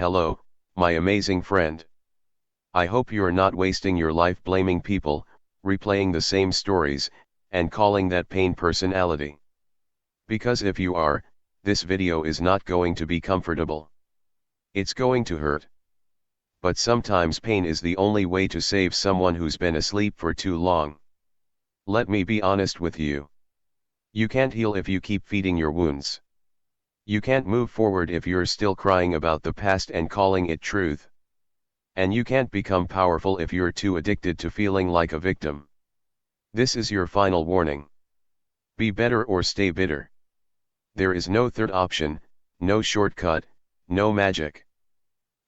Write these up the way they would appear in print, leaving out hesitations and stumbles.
Hello, my amazing friend. I hope you're not wasting your life blaming people, replaying the same stories, and calling that pain personality. Because if you are, this video is not going to be comfortable. It's going to hurt. But sometimes pain is the only way to save someone who's been asleep for too long. Let me be honest with you. You can't heal if you keep feeding your wounds. You can't move forward if you're still crying about the past and calling it truth. And you can't become powerful if you're too addicted to feeling like a victim. This is your final warning. Be better or stay bitter. There is no third option, no shortcut, no magic.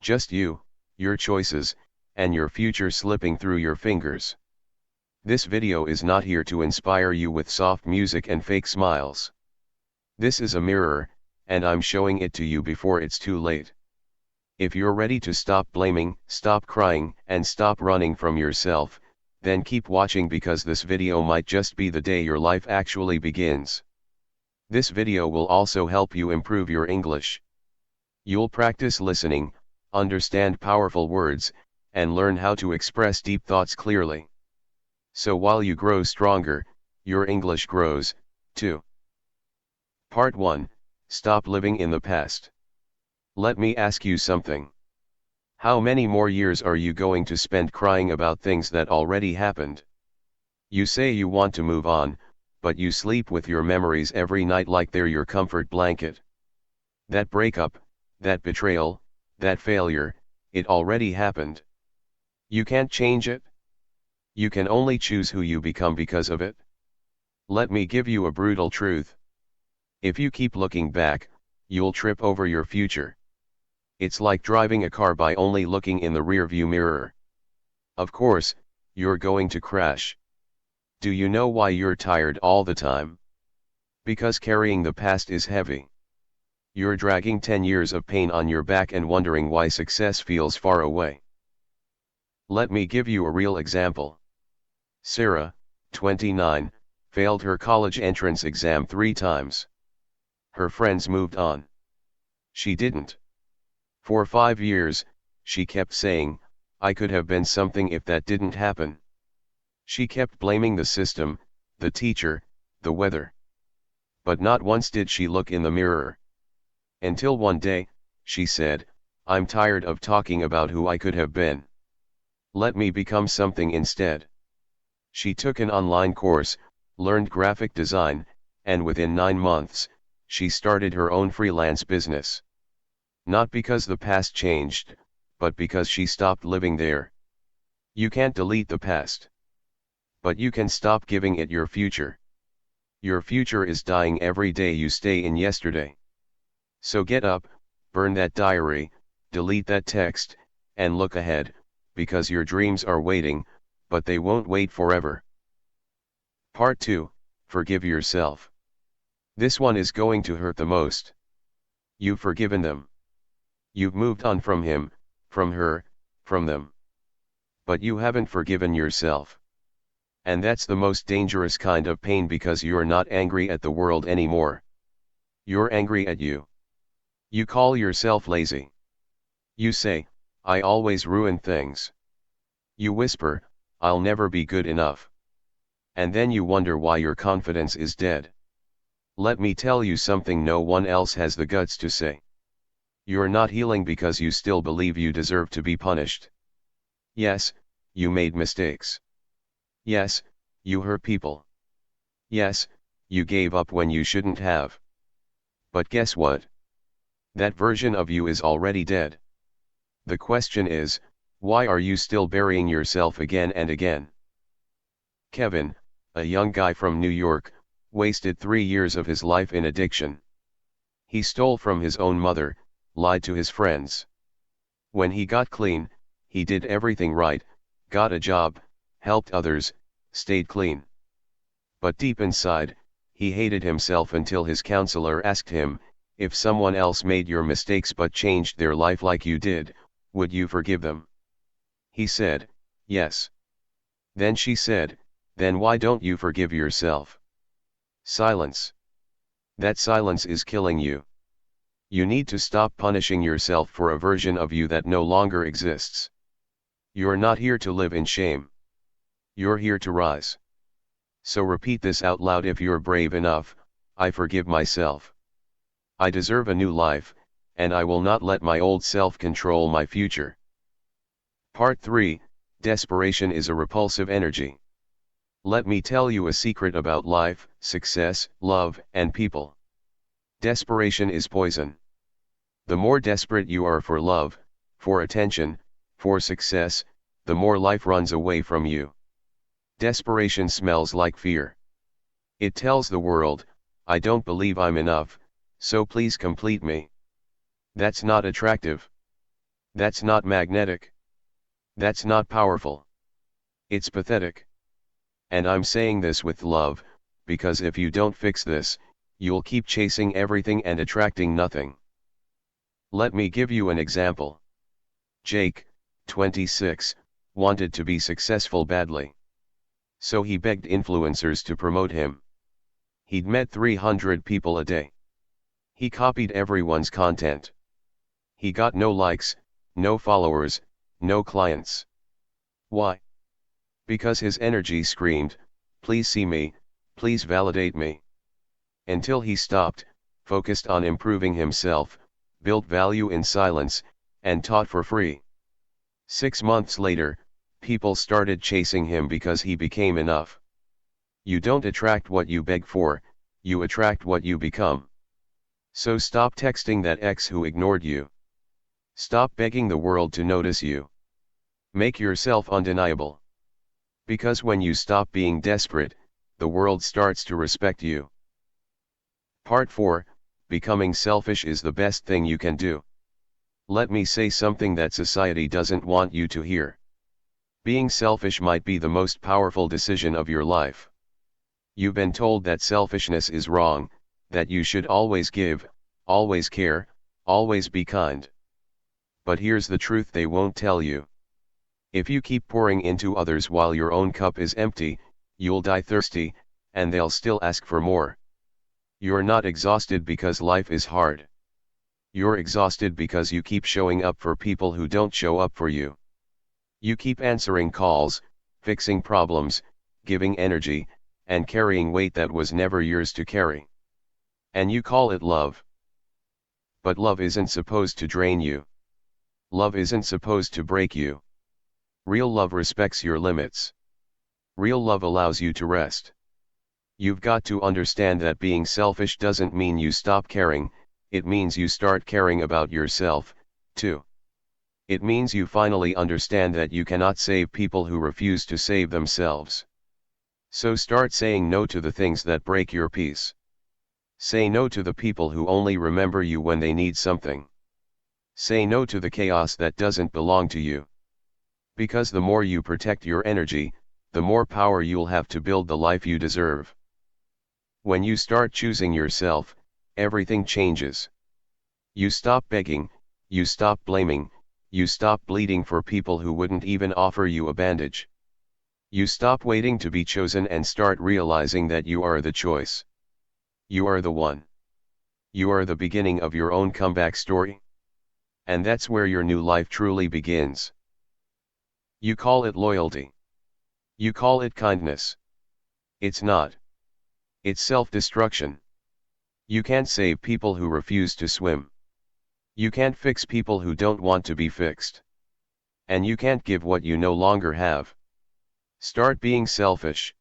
Just you, your choices, and your future slipping through your fingers. This video is not here to inspire you with soft music and fake smiles. This is a mirror, and I'm showing it to you before it's too late. If you're ready to stop blaming, stop crying, and stop running from yourself, then keep watching because this video might just be the day your life actually begins. This video will also help you improve your English. You'll practice listening, understand powerful words, and learn how to express deep thoughts clearly. So while you grow stronger, your English grows, too. Part 1. Stop living in the past. Let me ask you something. How many more years are you going to spend crying about things that already happened? You say you want to move on, but you sleep with your memories every night like they're your comfort blanket. That breakup, that betrayal, that failure, it already happened. You can't change it. You can only choose who you become because of it. Let me give you a brutal truth. If you keep looking back, you'll trip over your future. It's like driving a car by only looking in the rearview mirror. Of course, you're going to crash. Do you know why you're tired all the time? Because carrying the past is heavy. You're dragging 10 years of pain on your back and wondering why success feels far away. Let me give you a real example. Sarah, 29, failed her college entrance exam 3 times. Her friends moved on. She didn't. For 5 years, she kept saying, I could have been something if that didn't happen. She kept blaming the system, the teacher, the weather. But not once did she look in the mirror. Until one day, she said, I'm tired of talking about who I could have been. Let me become something instead. She took an online course, learned graphic design, and within 9 months, she started her own freelance business. Not because the past changed, but because she stopped living there. You can't delete the past. But you can stop giving it your future. Your future is dying every day you stay in yesterday. So get up, burn that diary, delete that text, and look ahead, because your dreams are waiting, but they won't wait forever. Part 2, Forgive yourself. This one is going to hurt the most. You've forgiven them. You've moved on from him, from her, from them. But you haven't forgiven yourself. And that's the most dangerous kind of pain because you're not angry at the world anymore. You're angry at you. You call yourself lazy. You say, I always ruin things. You whisper, I'll never be good enough. And then you wonder why your confidence is dead. Let me tell you something no one else has the guts to say. You're not healing because you still believe you deserve to be punished. Yes, you made mistakes. Yes, you hurt people. Yes, you gave up when you shouldn't have. But guess what? That version of you is already dead. The question is, why are you still burying yourself again and again? Kevin, a young guy from New York, wasted 3 years of his life in addiction. He stole from his own mother, lied to his friends. When he got clean, he did everything right, got a job, helped others, stayed clean. But deep inside, he hated himself until his counselor asked him, if someone else made your mistakes but changed their life like you did, would you forgive them? He said, yes. Then she said, then why don't you forgive yourself? Silence. That silence is killing you. You need to stop punishing yourself for a version of you that no longer exists. You're not here to live in shame. You're here to rise. So repeat this out loud if you're brave enough. I forgive myself. I deserve a new life, and I will not let my old self control my future. Part 3, Desperation is a repulsive energy. Let me tell you a secret about life, success, love, and people. Desperation is poison. The more desperate you are for love, for attention, for success, the more life runs away from you. Desperation smells like fear. It tells the world, I don't believe I'm enough, so please complete me. That's not attractive. That's not magnetic. That's not powerful. It's pathetic. And I'm saying this with love, because if you don't fix this, you'll keep chasing everything and attracting nothing. Let me give you an example. Jake, 26, wanted to be successful badly. So he begged influencers to promote him. He'd met 300 people a day. He copied everyone's content. He got no likes, no followers, no clients. Why? Because his energy screamed, please see me, please validate me. Until he stopped, focused on improving himself, built value in silence, and taught for free. 6 months later, people started chasing him because he became enough. You don't attract what you beg for, you attract what you become. So stop texting that ex who ignored you. Stop begging the world to notice you. Make yourself undeniable. Because when you stop being desperate, the world starts to respect you. Part 4, Becoming selfish is the best thing you can do. Let me say something that society doesn't want you to hear. Being selfish might be the most powerful decision of your life. You've been told that selfishness is wrong, that you should always give, always care, always be kind. But here's the truth they won't tell you. If you keep pouring into others while your own cup is empty, you'll die thirsty, and they'll still ask for more. You're not exhausted because life is hard. You're exhausted because you keep showing up for people who don't show up for you. You keep answering calls, fixing problems, giving energy, and carrying weight that was never yours to carry. And you call it love. But love isn't supposed to drain you. Love isn't supposed to break you. Real love respects your limits. Real love allows you to rest. You've got to understand that being selfish doesn't mean you stop caring, it means you start caring about yourself, too. It means you finally understand that you cannot save people who refuse to save themselves. So start saying no to the things that break your peace. Say no to the people who only remember you when they need something. Say no to the chaos that doesn't belong to you. Because the more you protect your energy, the more power you'll have to build the life you deserve. When you start choosing yourself, everything changes. You stop begging, you stop blaming, you stop bleeding for people who wouldn't even offer you a bandage. You stop waiting to be chosen and start realizing that you are the choice. You are the one. You are the beginning of your own comeback story. And that's where your new life truly begins. You call it loyalty. You call it kindness. It's not. It's self-destruction. You can't save people who refuse to swim. You can't fix people who don't want to be fixed. And you can't give what you no longer have. Start being selfish.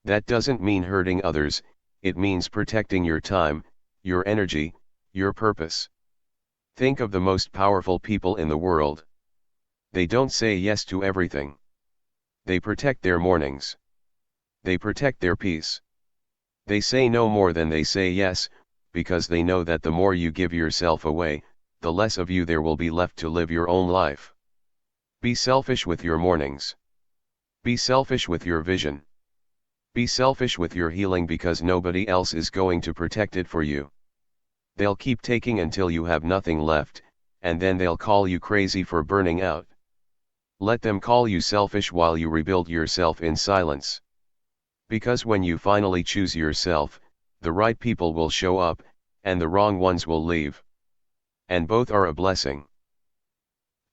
That doesn't mean hurting others, it means protecting your time, your energy, your purpose. Think of the most powerful people in the world. They don't say yes to everything. They protect their mornings. They protect their peace. They say no more than they say yes, because they know that the more you give yourself away, the less of you there will be left to live your own life. Be selfish with your mornings. Be selfish with your vision. Be selfish with your healing because nobody else is going to protect it for you. They'll keep taking until you have nothing left, and then they'll call you crazy for burning out. Let them call you selfish while you rebuild yourself in silence. Because when you finally choose yourself, the right people will show up, and the wrong ones will leave. And both are a blessing.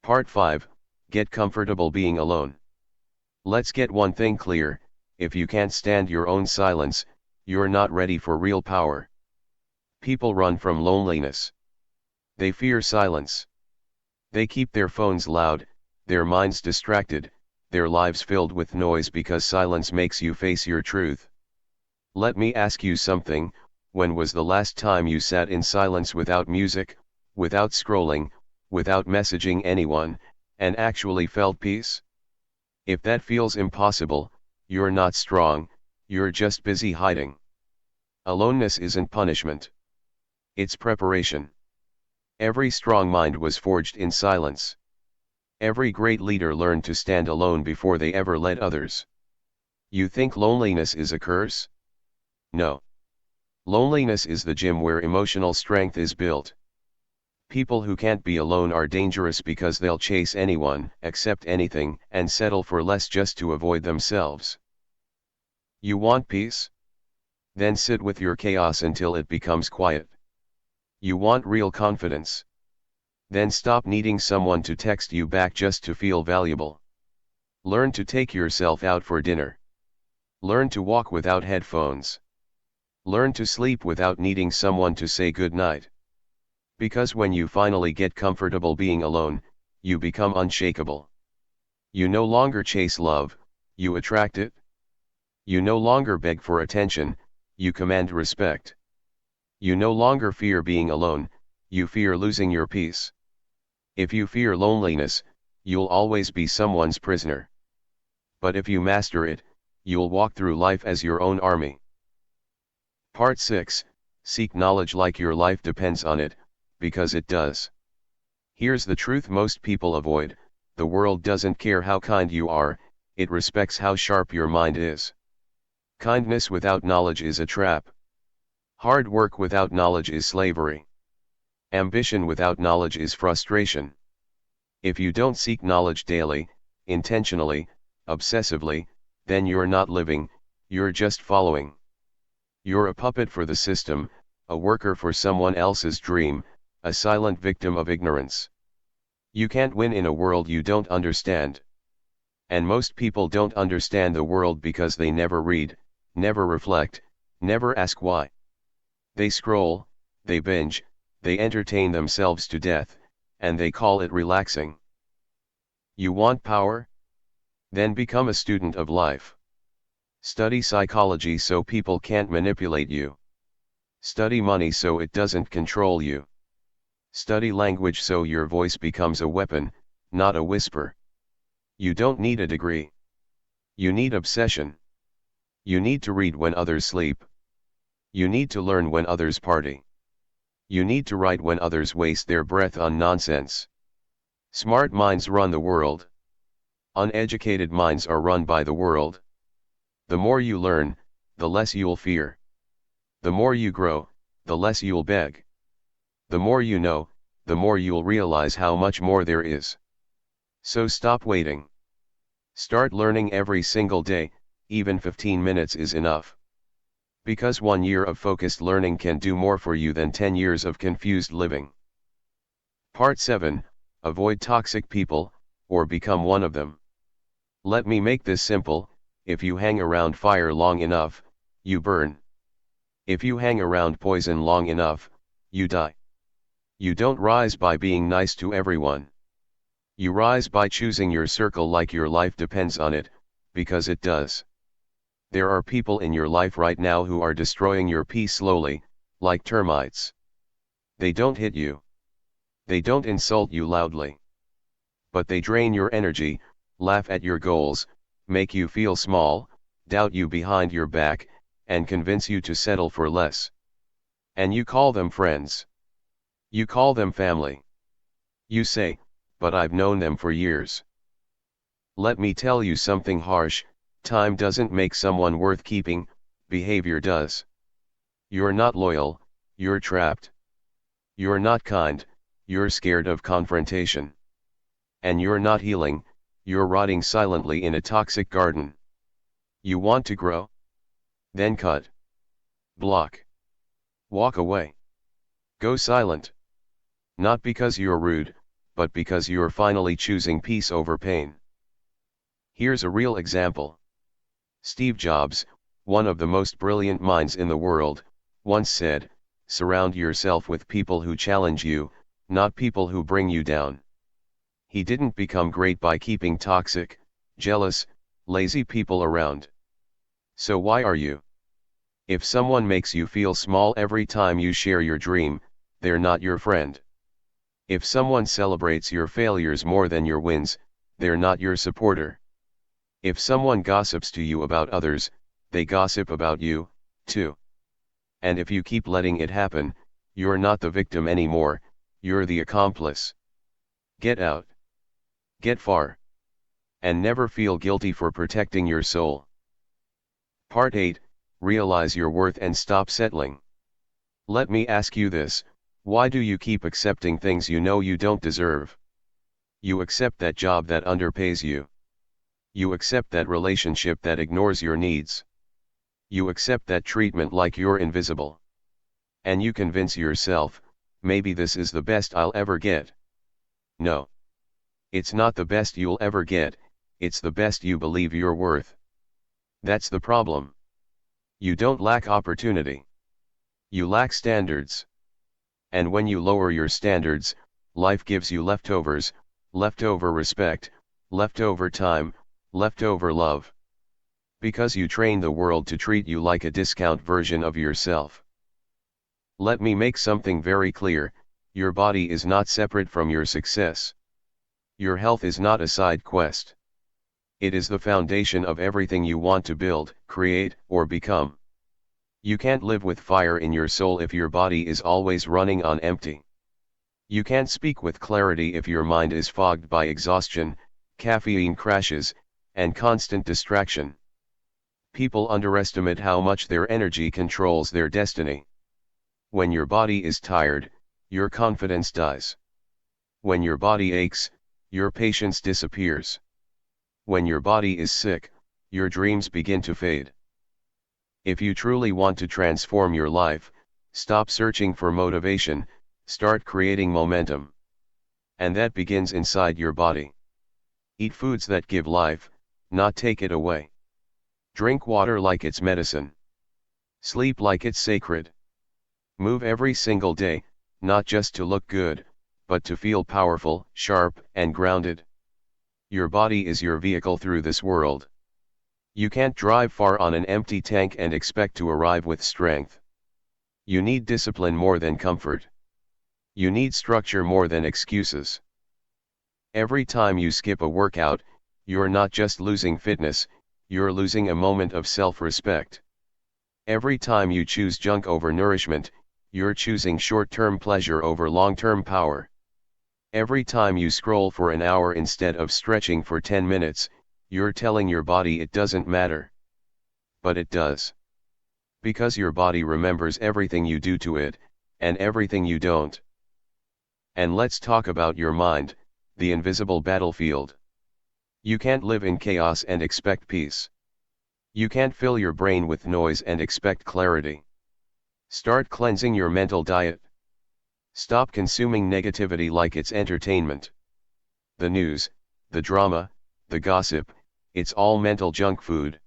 Part 5, Get comfortable being alone. Let's get one thing clear: if you can't stand your own silence, you're not ready for real power. People run from loneliness. They fear silence. They keep their phones loud, their minds distracted, their lives filled with noise because silence makes you face your truth. Let me ask you something: when was the last time you sat in silence without music, without scrolling, without messaging anyone, and actually felt peace? If that feels impossible, you're not strong, you're just busy hiding. Aloneness isn't punishment. It's preparation. Every strong mind was forged in silence. Every great leader learned to stand alone before they ever led others. You think loneliness is a curse? No. Loneliness is the gym where emotional strength is built. People who can't be alone are dangerous because they'll chase anyone, accept anything, and settle for less just to avoid themselves. You want peace? Then sit with your chaos until it becomes quiet. You want real confidence? Then stop needing someone to text you back just to feel valuable. Learn to take yourself out for dinner. Learn to walk without headphones. Learn to sleep without needing someone to say good night. Because when you finally get comfortable being alone, you become unshakable. You no longer chase love, you attract it. You no longer beg for attention, you command respect. You no longer fear being alone, you fear losing your peace. If you fear loneliness, you'll always be someone's prisoner. But if you master it, you'll walk through life as your own army. Part 6, Seek knowledge like your life depends on it, because it does. Here's the truth most people avoid: the world doesn't care how kind you are, it respects how sharp your mind is. Kindness without knowledge is a trap. Hard work without knowledge is slavery. Ambition without knowledge is frustration. If you don't seek knowledge daily, intentionally, obsessively, then you're not living, you're just following. You're a puppet for the system, a worker for someone else's dream, a silent victim of ignorance. You can't win in a world you don't understand. And most people don't understand the world because they never read, never reflect, never ask why. They scroll, they binge, they entertain themselves to death, and they call it relaxing. You want power? Then become a student of life. Study psychology so people can't manipulate you. Study money so it doesn't control you. Study language so your voice becomes a weapon, not a whisper. You don't need a degree. You need obsession. You need to read when others sleep. You need to learn when others party. You need to write when others waste their breath on nonsense. Smart minds run the world. Uneducated minds are run by the world. The more you learn, the less you'll fear. The more you grow, the less you'll beg. The more you know, the more you'll realize how much more there is. So stop waiting. Start learning every single day, even 15 minutes is enough. Because 1 year of focused learning can do more for you than 10 years of confused living. Part 7, Avoid toxic people, or become one of them. Let me make this simple: if you hang around fire long enough, you burn. If you hang around poison long enough, you die. You don't rise by being nice to everyone. You rise by choosing your circle like your life depends on it, because it does. There are people in your life right now who are destroying your peace slowly, like termites. They don't hit you. They don't insult you loudly. But they drain your energy, laugh at your goals, make you feel small, doubt you behind your back, and convince you to settle for less. And you call them friends. You call them family. You say, "But I've known them for years." Let me tell you something harsh: time doesn't make someone worth keeping, behavior does. You're not loyal, you're trapped. You're not kind, you're scared of confrontation. And you're not healing, you're rotting silently in a toxic garden. You want to grow? Then cut. Block. Walk away. Go silent. Not because you're rude, but because you're finally choosing peace over pain. Here's a real example. Steve Jobs, one of the most brilliant minds in the world, once said, "Surround yourself with people who challenge you, not people who bring you down." He didn't become great by keeping toxic, jealous, lazy people around. So why are you? If someone makes you feel small every time you share your dream, they're not your friend. If someone celebrates your failures more than your wins, they're not your supporter. If someone gossips to you about others, they gossip about you, too. And if you keep letting it happen, you're not the victim anymore, you're the accomplice. Get out. Get far. And never feel guilty for protecting your soul. Part 8, Realize your worth and stop settling. Let me ask you this, why do you keep accepting things you know you don't deserve? You accept that job that underpays you. You accept that relationship that ignores your needs. You accept that treatment like you're invisible. And you convince yourself, maybe this is the best I'll ever get. No. It's not the best you'll ever get, it's the best you believe you're worth. That's the problem. You don't lack opportunity. You lack standards. And when you lower your standards, life gives you leftovers, leftover respect, leftover time, leftover love. Because you train the world to treat you like a discount version of yourself. Let me make something very clear, your body is not separate from your success. Your health is not a side quest. It is the foundation of everything you want to build, create, or become. You can't live with fire in your soul if your body is always running on empty. You can't speak with clarity if your mind is fogged by exhaustion, caffeine crashes, and constant distraction. People underestimate how much their energy controls their destiny. When your body is tired, your confidence dies. When your body aches, your patience disappears. When your body is sick, your dreams begin to fade. If you truly want to transform your life, stop searching for motivation, start creating momentum. And that begins inside your body. Eat foods that give life, not take it away. Drink water like it's medicine. Sleep like it's sacred. Move every single day, not just to look good, but to feel powerful, sharp, and grounded. Your body is your vehicle through this world. You can't drive far on an empty tank and expect to arrive with strength. You need discipline more than comfort. You need structure more than excuses. Every time you skip a workout, you're not just losing fitness, you're losing a moment of self-respect. Every time you choose junk over nourishment, you're choosing short-term pleasure over long-term power. Every time you scroll for an hour instead of stretching for 10 minutes, you're telling your body it doesn't matter. But it does. Because your body remembers everything you do to it, and everything you don't. And let's talk about your mind, the invisible battlefield. You can't live in chaos and expect peace. You can't fill your brain with noise and expect clarity. Start cleansing your mental diet. Stop consuming negativity like it's entertainment. The news, the drama, the gossip, it's all mental junk food.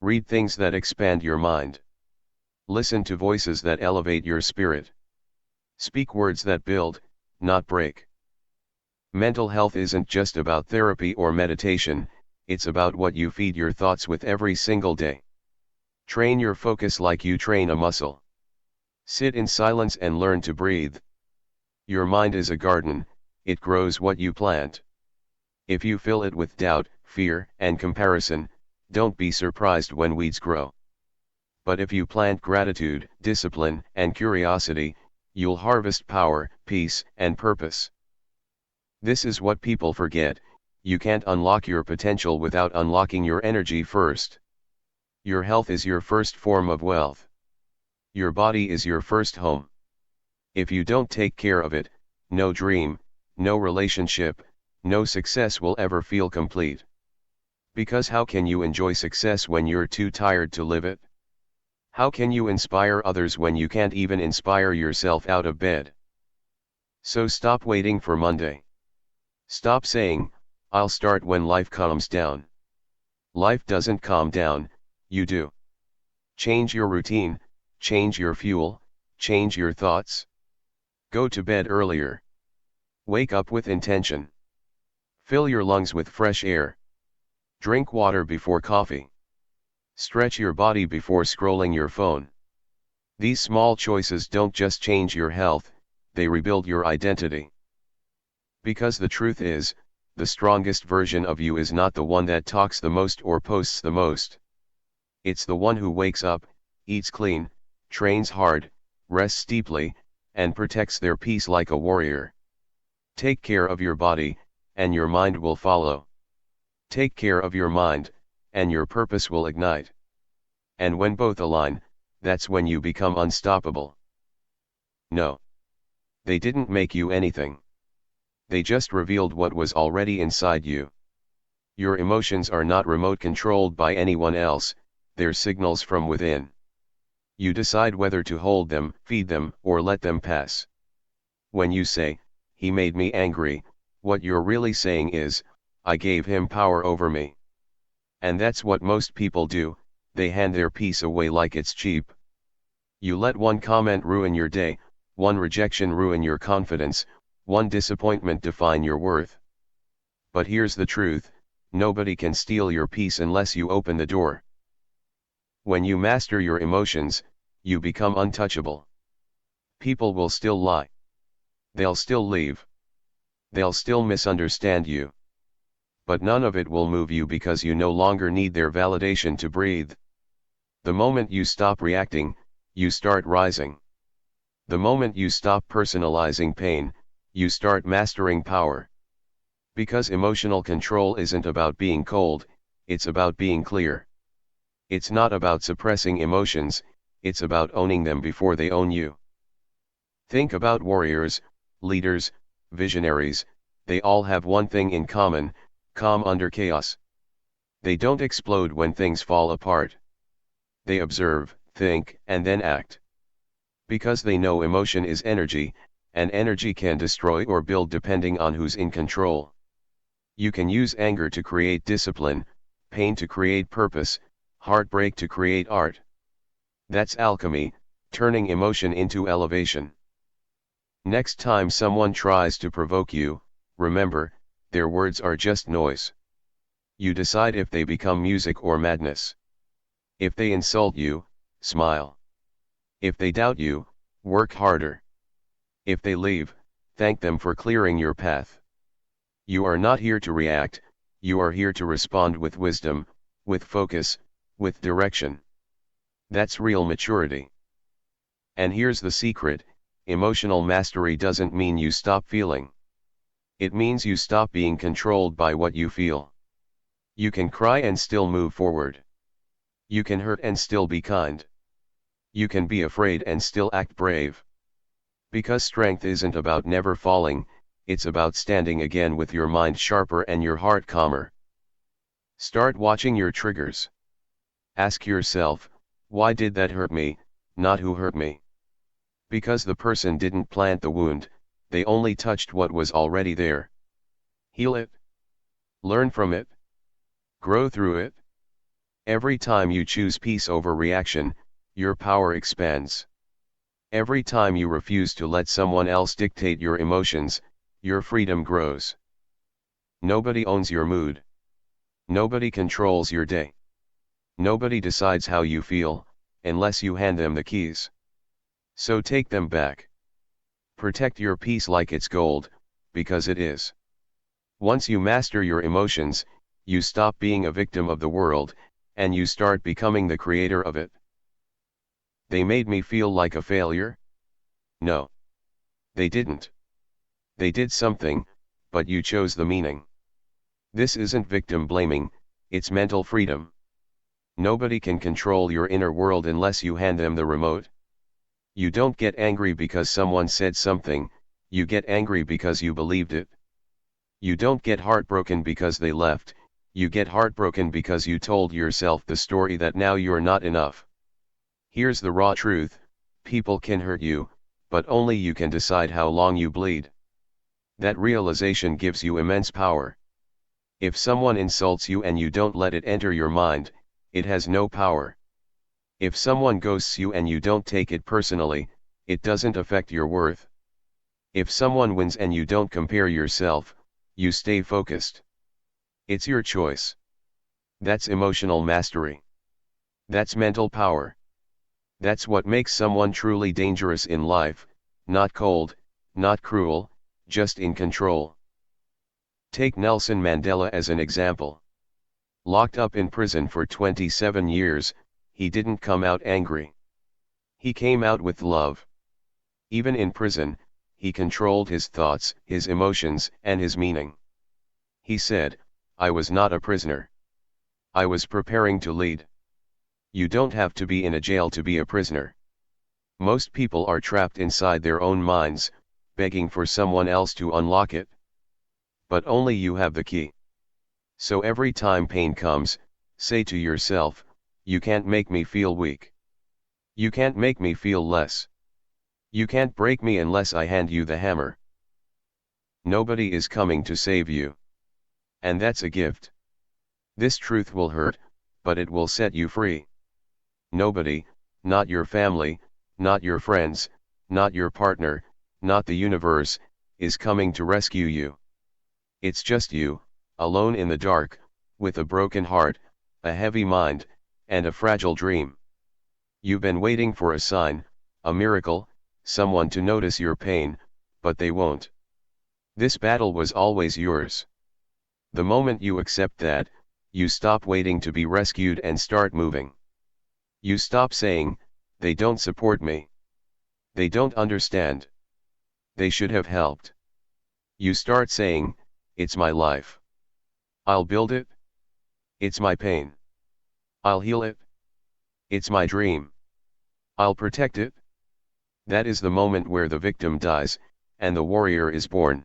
Read things that expand your mind. Listen to voices that elevate your spirit. Speak words that build, not break. Mental health isn't just about therapy or meditation, it's about what you feed your thoughts with every single day. Train your focus like you train a muscle. Sit in silence and learn to breathe. Your mind is a garden, it grows what you plant. If you fill it with doubt, fear, and comparison, don't be surprised when weeds grow. But if you plant gratitude, discipline, and curiosity, you'll harvest power, peace, and purpose. This is what people forget, you can't unlock your potential without unlocking your energy first. Your health is your first form of wealth. Your body is your first home. If you don't take care of it, no dream, no relationship, no success will ever feel complete. Because how can you enjoy success when you're too tired to live it? How can you inspire others when you can't even inspire yourself out of bed? So stop waiting for Monday. Stop saying, I'll start when life calms down. Life doesn't calm down, you do. Change your routine, change your fuel, change your thoughts. Go to bed earlier. Wake up with intention. Fill your lungs with fresh air. Drink water before coffee. Stretch your body before scrolling your phone. These small choices don't just change your health, they rebuild your identity. Because the truth is, the strongest version of you is not the one that talks the most or posts the most. It's the one who wakes up, eats clean, trains hard, rests deeply, and protects their peace like a warrior. Take care of your body, and your mind will follow. Take care of your mind, and your purpose will ignite. And when both align, that's when you become unstoppable. No. They didn't make you anything. They just revealed what was already inside you. Your emotions are not remote controlled by anyone else, they're signals from within. You decide whether to hold them, feed them, or let them pass. When you say, "He made me angry," what you're really saying is, "I gave him power over me." And that's what most people do, they hand their peace away like it's cheap. You let one comment ruin your day, one rejection ruin your confidence, one disappointment define your worth. But here's the truth, nobody can steal your peace unless you open the door. When you master your emotions, you become untouchable. People will still lie. They'll still leave. They'll still misunderstand you. But none of it will move you because you no longer need their validation to breathe. The moment you stop reacting, you start rising. The moment you stop personalizing pain, you start mastering power. Because emotional control isn't about being cold, it's about being clear. It's not about suppressing emotions, it's about owning them before they own you. Think about warriors, leaders, visionaries, they all have one thing in common: calm under chaos. They don't explode when things fall apart. They observe, think, and then act. Because they know emotion is energy, and energy can destroy or build depending on who's in control. You can use anger to create discipline, pain to create purpose, heartbreak to create art. That's alchemy, turning emotion into elevation. Next time someone tries to provoke you, remember, their words are just noise. You decide if they become music or madness. If they insult you, smile. If they doubt you, work harder. If they leave, thank them for clearing your path. You are not here to react, you are here to respond with wisdom, with focus, with direction. That's real maturity. And here's the secret: emotional mastery doesn't mean you stop feeling. It means you stop being controlled by what you feel. You can cry and still move forward. You can hurt and still be kind. You can be afraid and still act brave. Because strength isn't about never falling, it's about standing again with your mind sharper and your heart calmer. Start watching your triggers. Ask yourself, why did that hurt me, not who hurt me? Because the person didn't plant the wound, they only touched what was already there. Heal it. Learn from it. Grow through it. Every time you choose peace over reaction, your power expands. Every time you refuse to let someone else dictate your emotions, your freedom grows. Nobody owns your mood. Nobody controls your day. Nobody decides how you feel, unless you hand them the keys. So take them back. Protect your peace like it's gold, because it is. Once you master your emotions, you stop being a victim of the world, and you start becoming the creator of it. They made me feel like a failure? No. They didn't. They did something, but you chose the meaning. This isn't victim blaming, it's mental freedom. Nobody can control your inner world unless you hand them the remote. You don't get angry because someone said something, you get angry because you believed it. You don't get heartbroken because they left, you get heartbroken because you told yourself the story that now you're not enough. Here's the raw truth: people can hurt you, but only you can decide how long you bleed. That realization gives you immense power. If someone insults you and you don't let it enter your mind, it has no power. If someone ghosts you and you don't take it personally, it doesn't affect your worth. If someone wins and you don't compare yourself, you stay focused. It's your choice. That's emotional mastery. That's mental power. That's what makes someone truly dangerous in life, not cold, not cruel, just in control. Take Nelson Mandela as an example. Locked up in prison for 27 years, he didn't come out angry. He came out with love. Even in prison, he controlled his thoughts, his emotions, and his meaning. He said, "I was not a prisoner. I was preparing to lead." You don't have to be in a jail to be a prisoner. Most people are trapped inside their own minds, begging for someone else to unlock it. But only you have the key. So every time pain comes, say to yourself, "You can't make me feel weak. You can't make me feel less. You can't break me unless I hand you the hammer." Nobody is coming to save you. And that's a gift. This truth will hurt, but it will set you free. Nobody, not your family, not your friends, not your partner, not the universe, is coming to rescue you. It's just you, alone in the dark, with a broken heart, a heavy mind, and a fragile dream. You've been waiting for a sign, a miracle, someone to notice your pain, but they won't. This battle was always yours. The moment you accept that, you stop waiting to be rescued and start moving. You stop saying, "They don't support me. They don't understand. They should have helped." You start saying, "It's my life. I'll build it. It's my pain. I'll heal it. It's my dream. I'll protect it." That is the moment where the victim dies, and the warrior is born.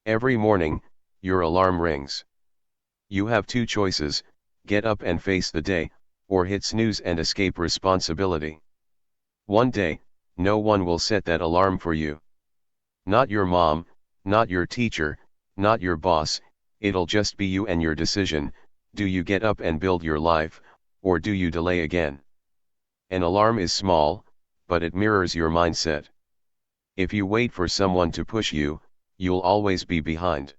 Every morning, your alarm rings. You have two choices: get up and face the day, or hit snooze and escape responsibility. One day, no one will set that alarm for you. Not your mom, not your teacher, not your boss, it'll just be you and your decision. Do you get up and build your life, or do you delay again? An alarm is small, but it mirrors your mindset. If you wait for someone to push you, you'll always be behind.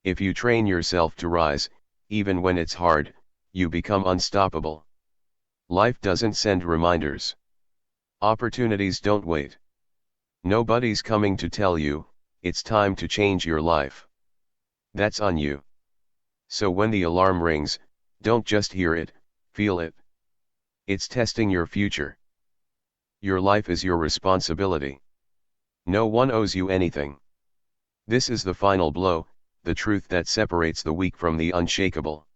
If you train yourself to rise, even when it's hard, you become unstoppable. Life doesn't send reminders. Opportunities don't wait. Nobody's coming to tell you, it's time to change your life. That's on you. So when the alarm rings, don't just hear it, feel it. It's testing your future. Your life is your responsibility. No one owes you anything. This is the final blow, the truth that separates the weak from the unshakable.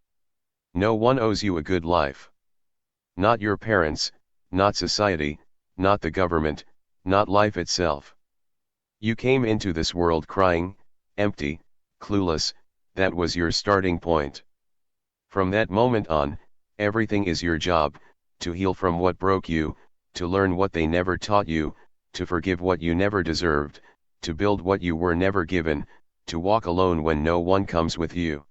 No one owes you a good life. Not your parents, not society, not the government, not life itself. You came into this world crying, empty, clueless. That was your starting point. From that moment on, everything is your job: to heal from what broke you, to learn what they never taught you, to forgive what you never deserved, to build what you were never given, to walk alone when no one comes with you.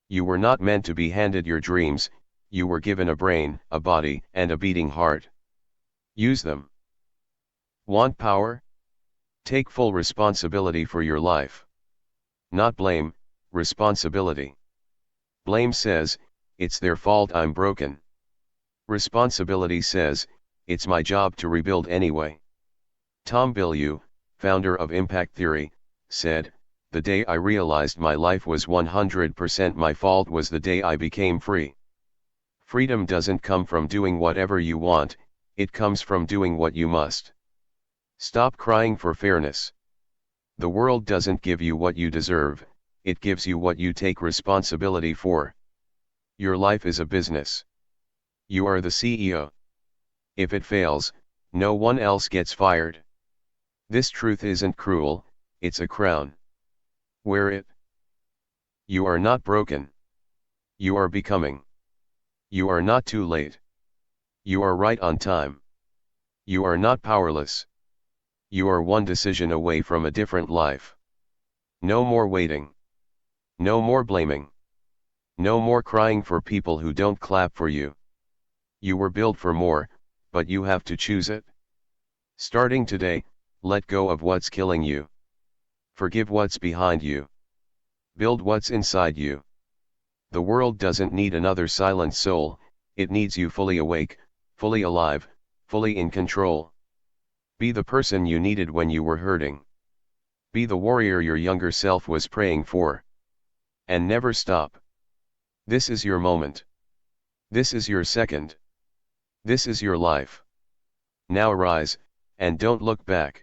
You were not meant to be handed your dreams. You were given a brain, a body, and a beating heart. Use them. Want power? Take full responsibility for your life. Not blame, responsibility. Blame says, "It's their fault I'm broken." Responsibility says, "It's my job to rebuild anyway." Tom Bilyeu, founder of Impact Theory, said, "The day I realized my life was 100% my fault was the day I became free." Freedom doesn't come from doing whatever you want, it comes from doing what you must. Stop crying for fairness. The world doesn't give you what you deserve, it gives you what you take responsibility for. Your life is a business. You are the CEO. If it fails, no one else gets fired. This truth isn't cruel, it's a crown. Wear it. You are not broken. You are becoming. You are not too late. You are right on time. You are not powerless. You are one decision away from a different life. No more waiting. No more blaming. No more crying for people who don't clap for you. You were built for more, but you have to choose it. Starting today, let go of what's killing you. Forgive what's behind you. Build what's inside you. The world doesn't need another silent soul, it needs you fully awake, fully alive, fully in control. Be the person you needed when you were hurting. Be the warrior your younger self was praying for. And never stop. This is your moment. This is your second. This is your life. Now rise, and don't look back.